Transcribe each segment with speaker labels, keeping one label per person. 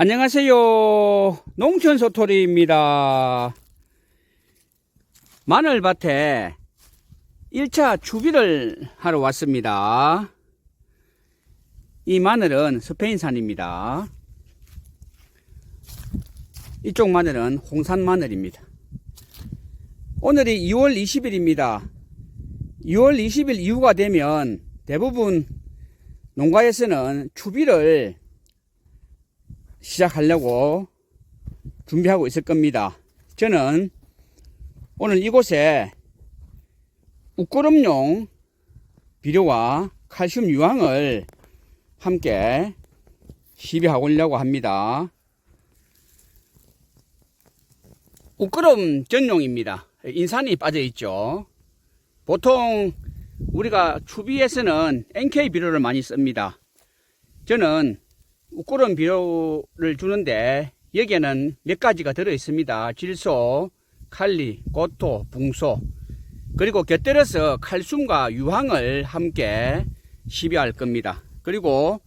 Speaker 1: 안녕하세요. 농촌소토리입니다. 마늘밭에 1차 추비를 하러 왔습니다. 이 마늘은 스페인산입니다. 이쪽 마늘은 홍산 마늘입니다. 오늘이 2월 20일입니다. 2월 20일 이후가 되면 대부분 농가에서는 추비를 시작하려고 준비하고 있을 겁니다. 저는 오늘 이곳에 웃구름용 비료와 칼슘 유황을 함께 시비하려고 합니다. 웃구름 전용입니다. 인산이 빠져 있죠. 보통 우리가 추비에서는 NK 비료를 많이 씁니다. 저는 웃구름 비료를 주는데 여기에는 몇 가지가 들어 있습니다. 질소, 칼리, 고토, 붕소, 그리고 곁들여서 칼슘과 유황을 함께 시비할 겁니다. 그리고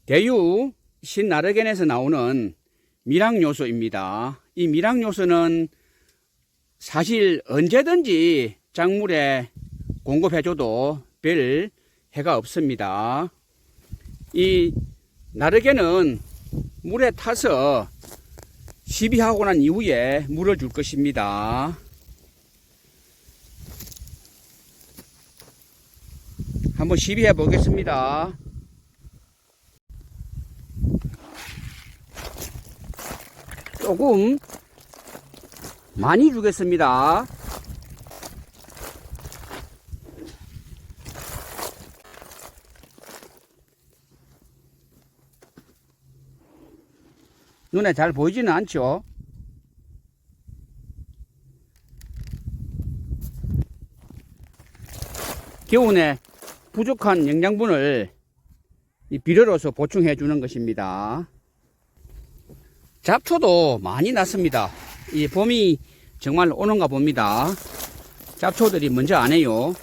Speaker 1: 대유 신나르겐에서 나오는 미량요소입니다. 이 미량요소는 사실 언제든지 작물에 공급해줘도 별 해가 없습니다. 이 나르겐은 물에 타서 시비하고 난 이후에 물을 줄 것입니다. 한번 시비해 보겠습니다. 조금 많이 주겠습니다. 눈에 잘 보이지는 않죠. 기온에 부족한 영양분을 이 비료로서 보충해 주는 것입니다. 잡초도 많이 났습니다. 이 봄이 정말 오는가 봅니다. 잡초들이 먼저 안 해요.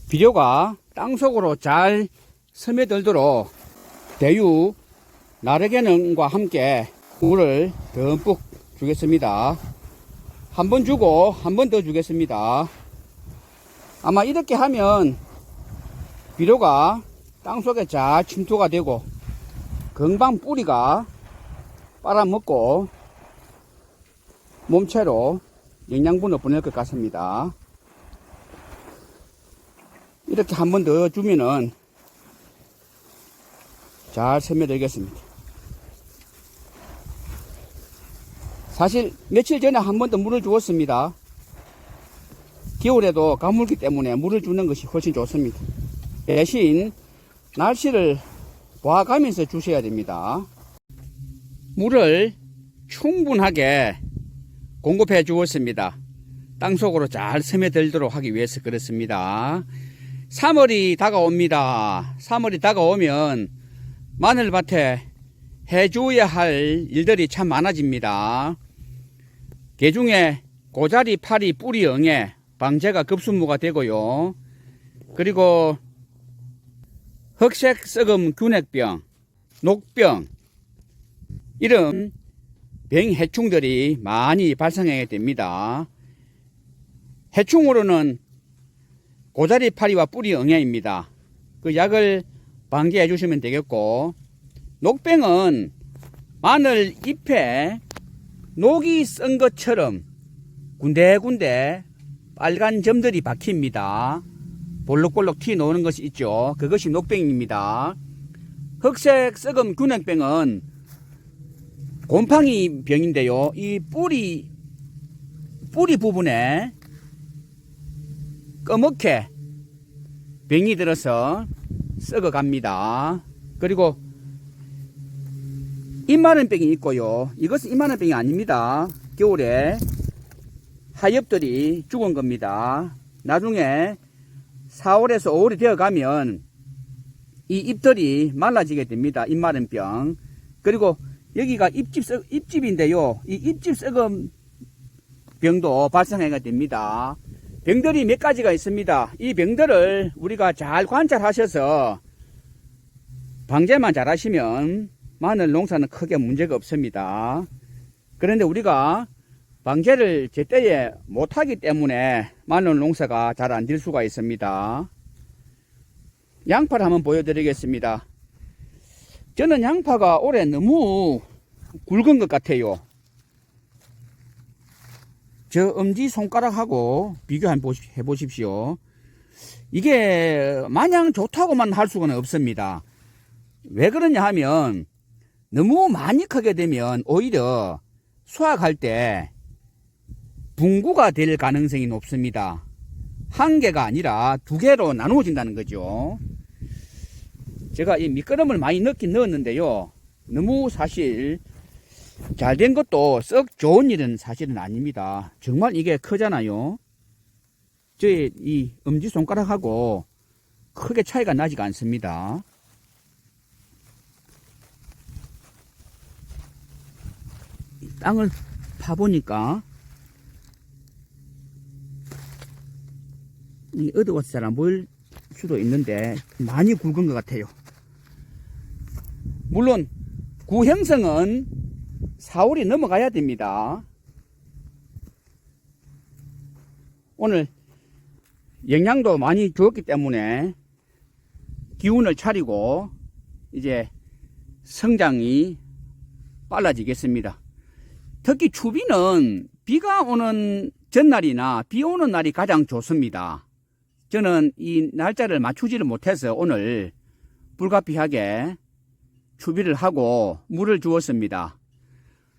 Speaker 1: 비료가 땅속으로 잘 스며들도록 대유 나르겐과 함께 물을 듬뿍 주겠습니다. 한 번 주고 한 번 더 주겠습니다. 아마 이렇게 하면 비료가 땅속에 잘 침투가 되고 금방 뿌리가 빨아먹고 몸체로 영양분을 보낼 것 같습니다. 이렇게 한 번 더 주면은 잘 스며들겠습니다. 사실 며칠 전에 한 번 더 물을 주었습니다. 겨울에도 가물기 때문에 물을 주는 것이 훨씬 좋습니다. 대신 날씨를 봐가면서 주셔야 됩니다. 물을 충분하게 공급해 주었습니다. 땅속으로 잘 스며들도록 하기 위해서 그렇습니다. 3월이 다가옵니다. 3월이 다가오면 마늘밭에 해줘야 할 일들이 참 많아집니다. 개중에 고자리, 파리, 뿌리, 응애, 방제가 급수무가 되고요. 그리고 흑색 썩음 균핵병, 녹병, 이런 병해충들이 많이 발생하게 됩니다. 해충으로는 고자리 파리와 뿌리 응애입니다. 그 약을 방제해 주시면 되겠고, 녹병은 마늘 잎에 녹이 쓴 것처럼 군데군데 빨간 점들이 박힙니다. 볼록볼록 튀어 나오는 것이 있죠. 그것이 녹병입니다. 흑색 썩음 균핵병은 곰팡이 병인데요. 이 뿌리 부분에 꺼멓게 병이 들어서 썩어갑니다. 그리고 잎마른병이 있고요. 이것은 잎마른병이 아닙니다. 겨울에 하엽들이 죽은 겁니다. 나중에 4월에서 5월이 되어 가면 이 잎들이 말라지게 됩니다. 잎마른병. 그리고 여기가 잎집인데요. 이 잎집 썩음 병도 발생하게 됩니다. 병들이 몇 가지가 있습니다. 이 병들을 우리가 잘 관찰하셔서 방제만 잘 하시면 마늘 농사는 크게 문제가 없습니다. 그런데 우리가 방제를 제때에 못하기 때문에 마늘 농사가 잘 안 될 수가 있습니다. 양파를 한번 보여드리겠습니다. 저는 양파가 올해 너무 굵은 것 같아요. 저 엄지손가락하고 비교 한번 해보십시오. 이게 마냥 좋다고만 할 수는 없습니다. 왜 그러냐 하면 너무 많이 크게 되면 오히려 수확할 때 분구가 될 가능성이 높습니다. 한 개가 아니라 두 개로 나누어진다는 거죠. 제가 이 밑거름을 많이 넣긴 넣었는데요. 너무 사실 잘 된 것도 썩 좋은 일은 사실은 아닙니다. 정말 이게 크잖아요. 저의 이 엄지손가락하고 크게 차이가 나지가 않습니다. 땅을 파보니까 이 어두워서 잘 안 보일 수도 있는데 많이 굵은 것 같아요. 물론 구 형성은 4월이 넘어가야 됩니다. 오늘 영양도 많이 주었기 때문에 기운을 차리고 이제 성장이 빨라지겠습니다. 특히 추비는 비가 오는 전날이나 비 오는 날이 가장 좋습니다. 저는 이 날짜를 맞추지를 못해서 오늘 불가피하게 추비를 하고 물을 주었습니다.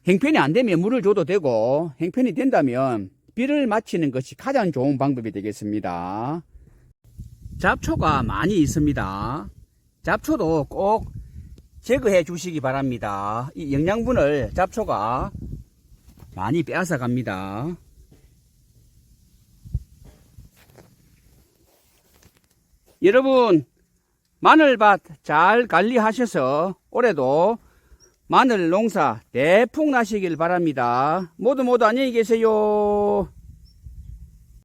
Speaker 1: 형편이 안 되면 물을 줘도 되고 형편이 된다면 비를 맞히는 것이 가장 좋은 방법이 되겠습니다. 잡초가 많이 있습니다. 잡초도 꼭 제거해 주시기 바랍니다. 이 영양분을 잡초가 많이 빼앗아 갑니다. 여러분, 마늘밭 잘 관리하셔서 올해도 마늘 농사 대풍 나시길 바랍니다. 모두 안녕히 계세요.